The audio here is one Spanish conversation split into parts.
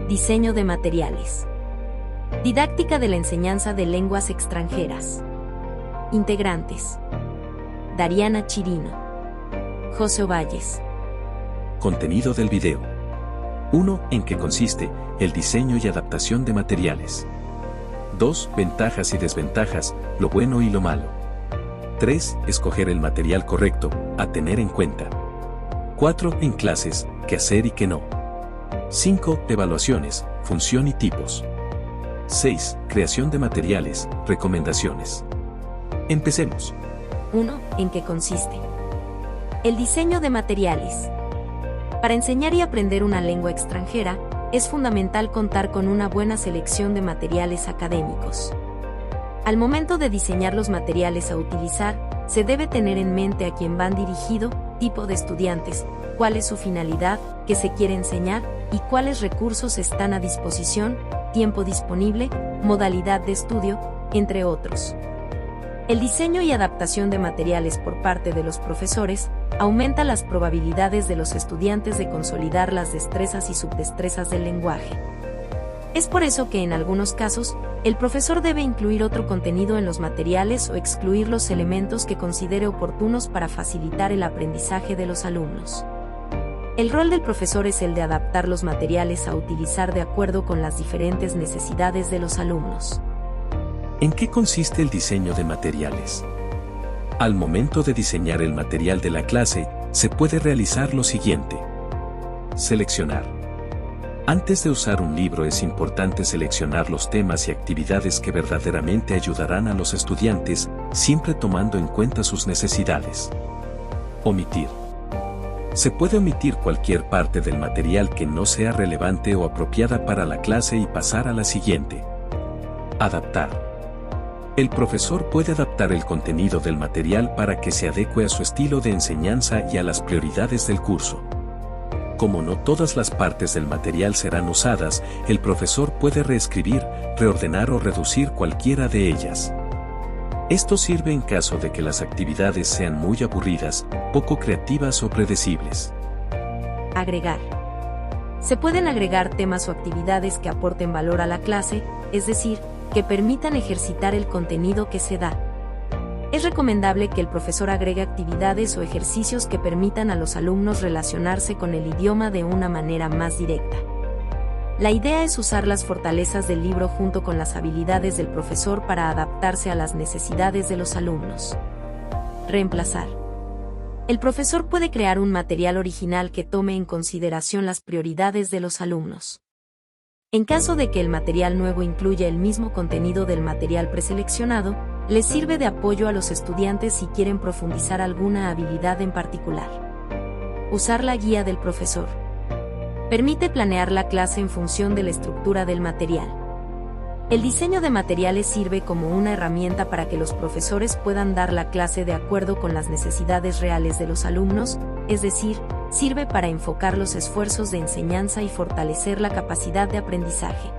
Diseño de materiales. Didáctica de la enseñanza de lenguas extranjeras. Integrantes: Dariana Chirino, José Ovalles. Contenido del video. 1. ¿En qué consiste el diseño y adaptación de materiales? 2. Ventajas y desventajas, lo bueno y lo malo. 3. Escoger el material correcto, a tener en cuenta. 4. En clases, qué hacer y qué no. 5. Evaluaciones, función y tipos. 6. Creación de materiales, recomendaciones. Empecemos. 1. ¿En qué consiste? El diseño de materiales. Para enseñar y aprender una lengua extranjera, es fundamental contar con una buena selección de materiales académicos. Al momento de diseñar los materiales a utilizar, se debe tener en mente a quién van dirigido, tipo de estudiantes, cuál es su finalidad, qué se quiere enseñar y cuáles recursos están a disposición, tiempo disponible, modalidad de estudio, entre otros. El diseño y adaptación de materiales por parte de los profesores aumenta las probabilidades de los estudiantes de consolidar las destrezas y subdestrezas del lenguaje. Es por eso que en algunos casos, el profesor debe incluir otro contenido en los materiales o excluir los elementos que considere oportunos para facilitar el aprendizaje de los alumnos. El rol del profesor es el de adaptar los materiales a utilizar de acuerdo con las diferentes necesidades de los alumnos. ¿En qué consiste el diseño de materiales? Al momento de diseñar el material de la clase, se puede realizar lo siguiente. Seleccionar. Antes de usar un libro es importante seleccionar los temas y actividades que verdaderamente ayudarán a los estudiantes, siempre tomando en cuenta sus necesidades. Omitir. Se puede omitir cualquier parte del material que no sea relevante o apropiada para la clase y pasar a la siguiente. Adaptar. El profesor puede adaptar el contenido del material para que se adecue a su estilo de enseñanza y a las prioridades del curso. Como no todas las partes del material serán usadas, el profesor puede reescribir, reordenar o reducir cualquiera de ellas. Esto sirve en caso de que las actividades sean muy aburridas, poco creativas o predecibles. Agregar. Se pueden agregar temas o actividades que aporten valor a la clase, es decir, que permitan ejercitar el contenido que se da. Es recomendable que el profesor agregue actividades o ejercicios que permitan a los alumnos relacionarse con el idioma de una manera más directa. La idea es usar las fortalezas del libro junto con las habilidades del profesor para adaptarse a las necesidades de los alumnos. Reemplazar. El profesor puede crear un material original que tome en consideración las prioridades de los alumnos. En caso de que el material nuevo incluya el mismo contenido del material preseleccionado, les sirve de apoyo a los estudiantes si quieren profundizar alguna habilidad en particular. Usar la guía del profesor. Permite planear la clase en función de la estructura del material. El diseño de materiales sirve como una herramienta para que los profesores puedan dar la clase de acuerdo con las necesidades reales de los alumnos, es decir, sirve para enfocar los esfuerzos de enseñanza y fortalecer la capacidad de aprendizaje.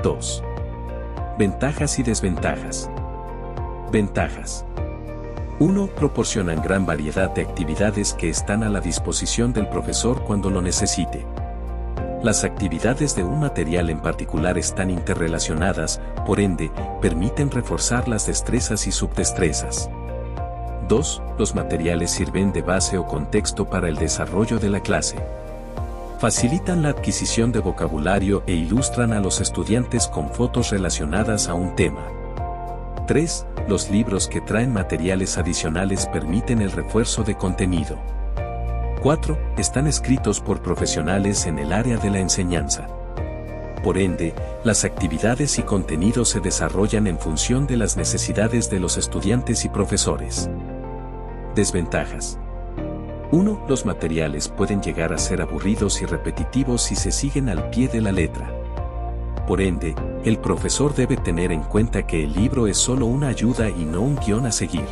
2. Ventajas y desventajas. Ventajas. 1. Proporcionan gran variedad de actividades que están a la disposición del profesor cuando lo necesite. Las actividades de un material en particular están interrelacionadas, por ende, permiten reforzar las destrezas y subdestrezas. 2. Los materiales sirven de base o contexto para el desarrollo de la clase. Facilitan la adquisición de vocabulario e ilustran a los estudiantes con fotos relacionadas a un tema. 3. Los libros que traen materiales adicionales permiten el refuerzo de contenido. 4. Están escritos por profesionales en el área de la enseñanza. Por ende, las actividades y contenidos se desarrollan en función de las necesidades de los estudiantes y profesores. Desventajas. 1. Los materiales pueden llegar a ser aburridos y repetitivos si se siguen al pie de la letra. Por ende, el profesor debe tener en cuenta que el libro es solo una ayuda y no un guión a seguir.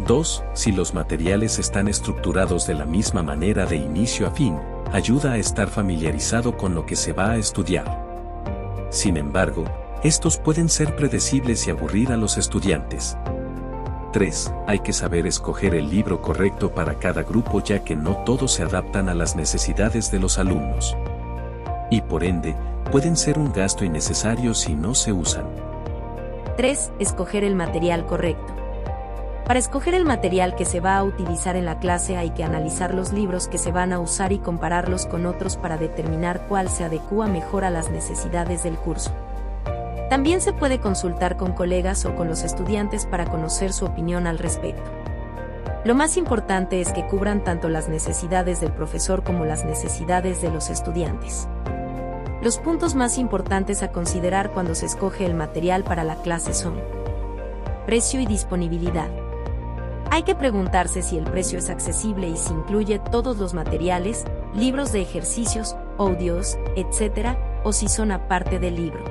2. Si los materiales están estructurados de la misma manera de inicio a fin, ayuda a estar familiarizado con lo que se va a estudiar. Sin embargo, estos pueden ser predecibles y aburrir a los estudiantes. 3. Hay que saber escoger el libro correcto para cada grupo ya que no todos se adaptan a las necesidades de los alumnos. y por ende, pueden ser un gasto innecesario si no se usan. 3. Escoger el material correcto. Para escoger el material que se va a utilizar en la clase hay que analizar los libros que se van a usar y compararlos con otros para determinar cuál se adecúa mejor a las necesidades del curso. También se puede consultar con colegas o con los estudiantes para conocer su opinión al respecto. Lo más importante es que cubran tanto las necesidades del profesor como las necesidades de los estudiantes. Los puntos más importantes a considerar cuando se escoge el material para la clase son: precio y disponibilidad. Hay que preguntarse si el precio es accesible y si incluye todos los materiales, libros de ejercicios, audios, etc., o si son aparte del libro.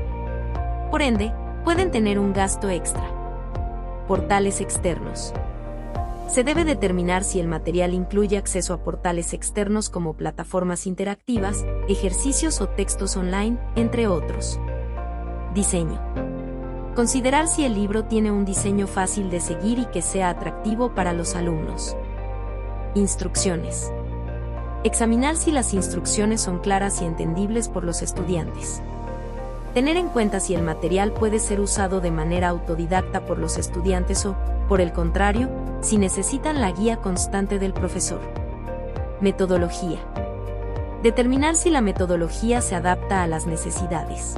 Por ende, pueden tener un gasto extra. Portales externos. Se debe determinar si el material incluye acceso a portales externos como plataformas interactivas, ejercicios o textos online, entre otros. Diseño. Considerar si el libro tiene un diseño fácil de seguir y que sea atractivo para los alumnos. Instrucciones. Examinar si las instrucciones son claras y entendibles por los estudiantes. Tener en cuenta si el material puede ser usado de manera autodidacta por los estudiantes o, por el contrario, si necesitan la guía constante del profesor. Metodología. Determinar si la metodología se adapta a las necesidades.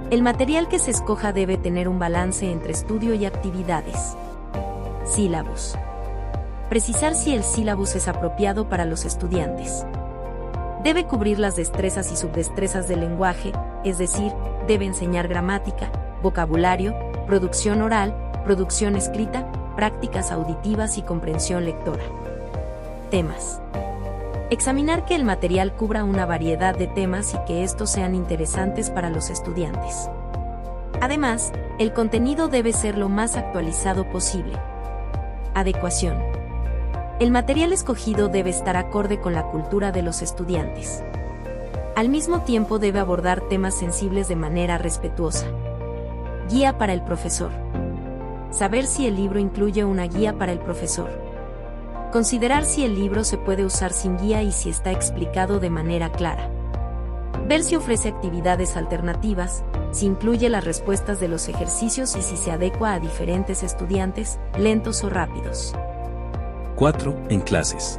El material que se escoja debe tener un balance entre estudio y actividades. Sílabus. Precisar si el sílabus es apropiado para los estudiantes. Debe cubrir las destrezas y subdestrezas del lenguaje, es decir, debe enseñar gramática, vocabulario, producción oral, producción escrita, prácticas auditivas y comprensión lectora. Temas. Examinar que el material cubra una variedad de temas y que estos sean interesantes para los estudiantes. Además, el contenido debe ser lo más actualizado posible. Adecuación. El material escogido debe estar acorde con la cultura de los estudiantes. Al mismo tiempo debe abordar temas sensibles de manera respetuosa. Guía para el profesor. Saber si el libro incluye una guía para el profesor. Considerar si el libro se puede usar sin guía y si está explicado de manera clara. Ver si ofrece actividades alternativas, si incluye las respuestas de los ejercicios y si se adecua a diferentes estudiantes, lentos o rápidos. 4. En clases.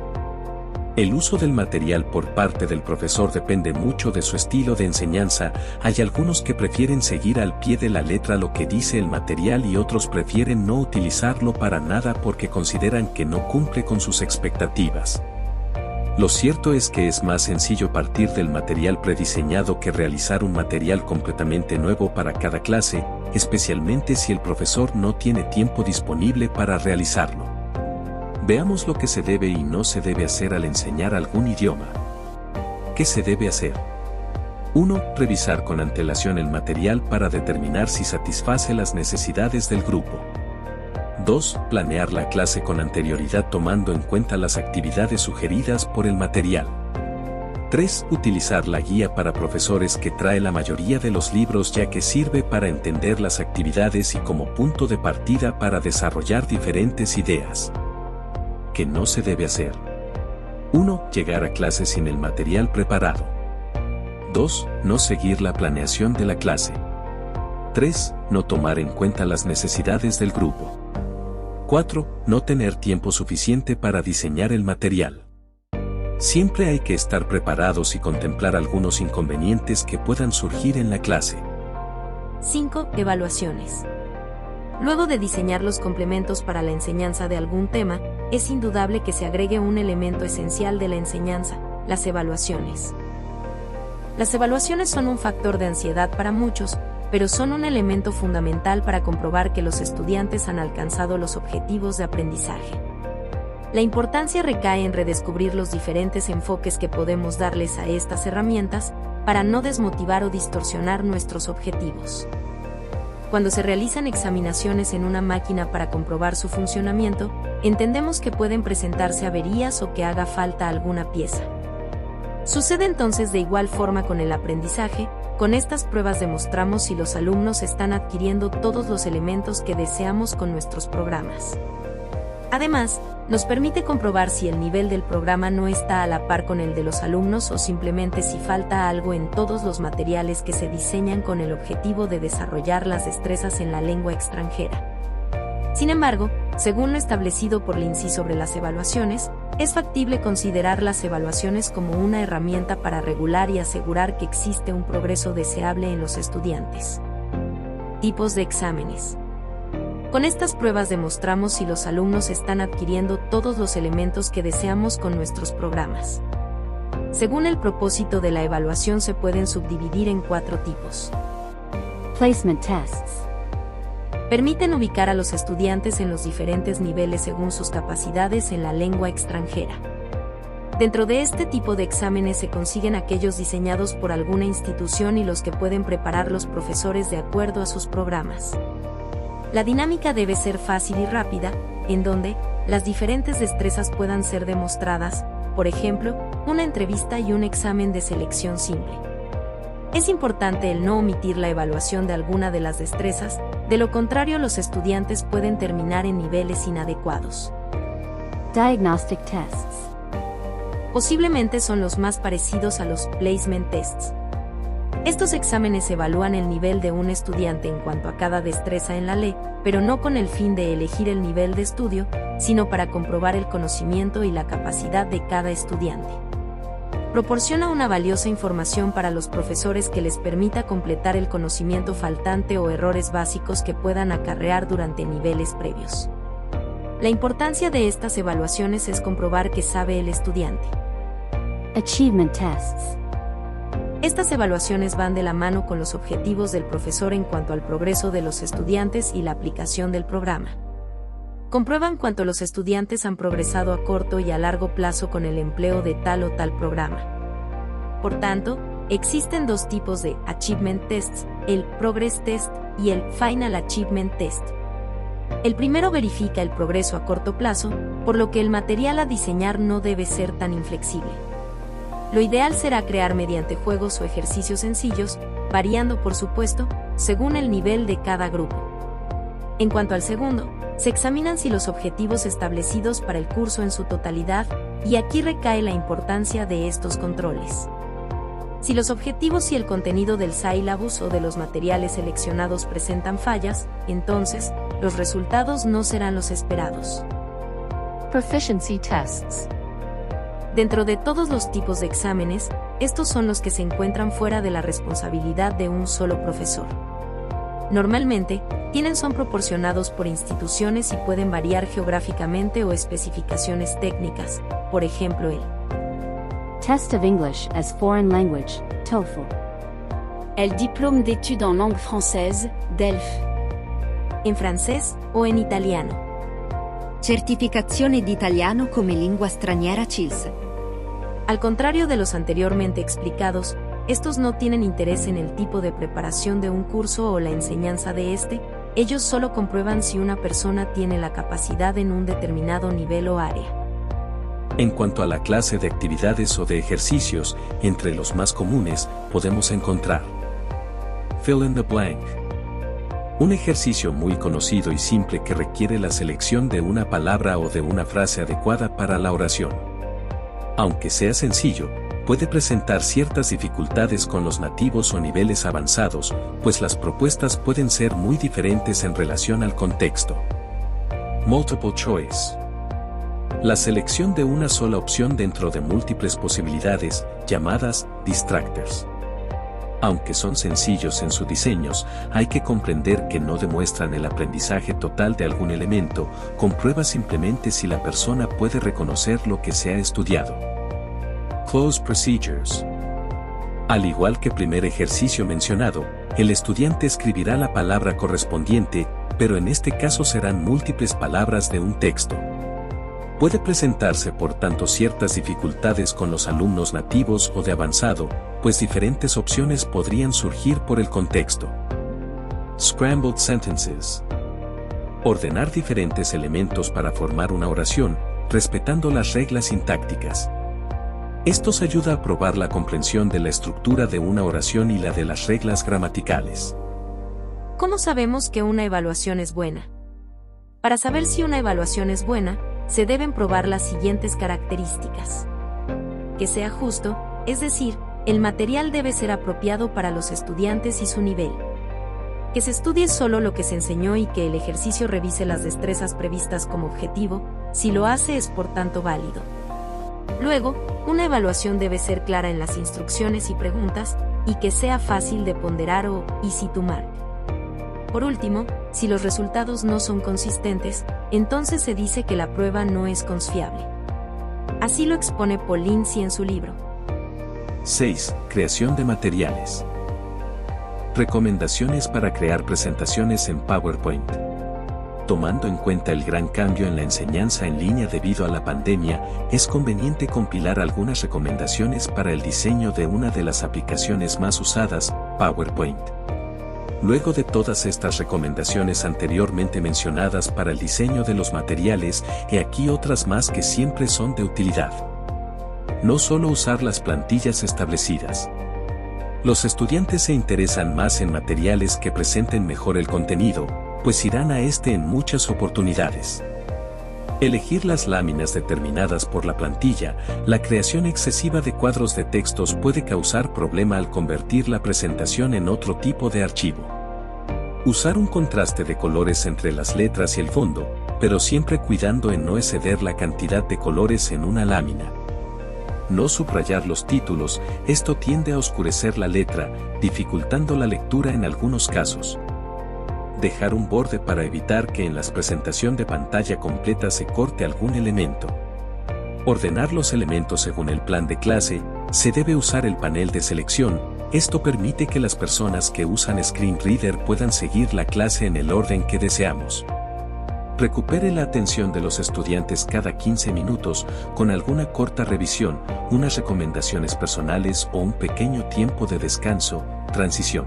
El uso del material por parte del profesor depende mucho de su estilo de enseñanza. Hay algunos que prefieren seguir al pie de la letra lo que dice el material y otros prefieren no utilizarlo para nada porque consideran que no cumple con sus expectativas. Lo cierto es que es más sencillo partir del material prediseñado que realizar un material completamente nuevo para cada clase, especialmente si el profesor no tiene tiempo disponible para realizarlo. Veamos lo que se debe y no se debe hacer al enseñar algún idioma. ¿Qué se debe hacer? 1. Revisar con antelación el material para determinar si satisface las necesidades del grupo. 2. Planear la clase con anterioridad tomando en cuenta las actividades sugeridas por el material. 3. Utilizar la guía para profesores que trae la mayoría de los libros ya que sirve para entender las actividades y como punto de partida para desarrollar diferentes ideas. ¿Qué no se debe hacer? 1. Llegar a clase sin el material preparado. 2. No seguir la planeación de la clase. 3. No tomar en cuenta las necesidades del grupo. 4. No tener tiempo suficiente para diseñar el material. Siempre hay que estar preparados y contemplar algunos inconvenientes que puedan surgir en la clase. 5. Evaluaciones. Luego de diseñar los complementos para la enseñanza de algún tema, es indudable que se agregue un elemento esencial de la enseñanza, las evaluaciones. Las evaluaciones son un factor de ansiedad para muchos, pero son un elemento fundamental para comprobar que los estudiantes han alcanzado los objetivos de aprendizaje. La importancia recae en redescubrir los diferentes enfoques que podemos darles a estas herramientas para no desmotivar o distorsionar nuestros objetivos. Cuando se realizan examinaciones en una máquina para comprobar su funcionamiento, entendemos que pueden presentarse averías o que haga falta alguna pieza. Sucede entonces de igual forma con el aprendizaje. Con estas pruebas demostramos si los alumnos están adquiriendo todos los elementos que deseamos con nuestros programas. Además, nos permite comprobar si el nivel del programa no está a la par con el de los alumnos o simplemente si falta algo en todos los materiales que se diseñan con el objetivo de desarrollar las destrezas en la lengua extranjera. Sin embargo, según lo establecido por Lindsay sobre las evaluaciones, es factible considerar las evaluaciones como una herramienta para regular y asegurar que existe un progreso deseable en los estudiantes. Tipos de exámenes. Con estas pruebas demostramos si los alumnos están adquiriendo todos los elementos que deseamos con nuestros programas. Según el propósito de la evaluación se pueden subdividir en 4 tipos. Placement tests. Permiten ubicar a los estudiantes en los diferentes niveles según sus capacidades en la lengua extranjera. Dentro de este tipo de exámenes se consiguen aquellos diseñados por alguna institución y los que pueden preparar los profesores de acuerdo a sus programas. La dinámica debe ser fácil y rápida, en donde las diferentes destrezas puedan ser demostradas, por ejemplo, una entrevista y un examen de selección simple. Es importante el no omitir la evaluación de alguna de las destrezas, de lo contrario los estudiantes pueden terminar en niveles inadecuados. Diagnostic tests. Posiblemente son los más parecidos a los placement tests. Estos exámenes evalúan el nivel de un estudiante en cuanto a cada destreza en la ley, pero no con el fin de elegir el nivel de estudio, sino para comprobar el conocimiento y la capacidad de cada estudiante. Proporciona una valiosa información para los profesores que les permita completar el conocimiento faltante o errores básicos que puedan acarrear durante niveles previos. La importancia de estas evaluaciones es comprobar que sabe el estudiante. Achievement tests. Estas evaluaciones van de la mano con los objetivos del profesor en cuanto al progreso de los estudiantes y la aplicación del programa. Comprueban cuánto los estudiantes han progresado a corto y a largo plazo con el empleo de tal o tal programa. Por tanto, existen 2 tipos de Achievement Tests, el Progress Test y el Final Achievement Test. El primero verifica el progreso a corto plazo, por lo que el material a diseñar no debe ser tan inflexible. Lo ideal será crear mediante juegos o ejercicios sencillos, variando por supuesto, según el nivel de cada grupo. En cuanto al segundo, se examinan si los objetivos establecidos para el curso en su totalidad, y aquí recae la importancia de estos controles. Si los objetivos y el contenido del syllabus o de los materiales seleccionados presentan fallas, entonces, los resultados no serán los esperados. Proficiency tests. Dentro de todos los tipos de exámenes, estos son los que se encuentran fuera de la responsabilidad de un solo profesor. Normalmente, son proporcionados por instituciones y pueden variar geográficamente o especificaciones técnicas, por ejemplo el Test of English as Foreign Language, TOEFL. El Diplôme d'études en langue française, DELF. En francés o en italiano. Certificazione di italiano come lingua straniera CILS. Al contrario de los anteriormente explicados, estos no tienen interés en el tipo de preparación de un curso o la enseñanza de este, ellos solo comprueban si una persona tiene la capacidad en un determinado nivel o área. En cuanto a la clase de actividades o de ejercicios, entre los más comunes, podemos encontrar Fill in the blank. Un ejercicio muy conocido y simple que requiere la selección de una palabra o de una frase adecuada para la oración. Aunque sea sencillo, puede presentar ciertas dificultades con los nativos o niveles avanzados, pues las propuestas pueden ser muy diferentes en relación al contexto. Multiple choice. La selección de una sola opción dentro de múltiples posibilidades, llamadas distractors. Aunque son sencillos en sus diseños, hay que comprender que no demuestran el aprendizaje total de algún elemento, comprueba simplemente si la persona puede reconocer lo que se ha estudiado. Close procedures. Al igual que primer ejercicio mencionado, el estudiante escribirá la palabra correspondiente, pero en este caso serán múltiples palabras de un texto. Puede presentarse por tanto ciertas dificultades con los alumnos nativos o de avanzado, pues diferentes opciones podrían surgir por el contexto. Scrambled sentences. Ordenar diferentes elementos para formar una oración, respetando las reglas sintácticas. Estos ayuda a probar la comprensión de la estructura de una oración y la de las reglas gramaticales. ¿Cómo sabemos que una evaluación es buena? Para saber si una evaluación es buena, se deben probar las siguientes características. Que sea justo, es decir, el material debe ser apropiado para los estudiantes y su nivel. Que se estudie solo lo que se enseñó y que el ejercicio revise las destrezas previstas como objetivo, si lo hace es por tanto válido. Luego, una evaluación debe ser clara en las instrucciones y preguntas, y que sea fácil de ponderar o easy to mark. Por último, si los resultados no son consistentes, entonces se dice que la prueba no es confiable. Así lo expone Paul Lindsay en su libro. 6. Creación de materiales. Recomendaciones para crear presentaciones en PowerPoint. Tomando en cuenta el gran cambio en la enseñanza en línea debido a la pandemia, es conveniente compilar algunas recomendaciones para el diseño de una de las aplicaciones más usadas, PowerPoint. Luego de todas estas recomendaciones anteriormente mencionadas para el diseño de los materiales, he aquí otras más que siempre son de utilidad. No solo usar las plantillas establecidas. Los estudiantes se interesan más en materiales que presenten mejor el contenido, pues irán a este en muchas oportunidades. Elegir las láminas determinadas por la plantilla. La creación excesiva de cuadros de textos puede causar problema al convertir la presentación en otro tipo de archivo. Usar un contraste de colores entre las letras y el fondo, pero siempre cuidando en no exceder la cantidad de colores en una lámina. No subrayar los títulos, esto tiende a oscurecer la letra, dificultando la lectura en algunos casos. Dejar un borde para evitar que en la presentación de pantalla completa se corte algún elemento. Ordenar los elementos según el plan de clase. Se debe usar el panel de selección. Esto permite que las personas que usan Screen Reader puedan seguir la clase en el orden que deseamos. Recupere la atención de los estudiantes cada 15 minutos con alguna corta revisión, unas recomendaciones personales o un pequeño tiempo de descanso, transición.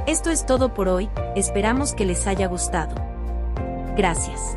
Esto es todo por hoy, esperamos que les haya gustado. Gracias.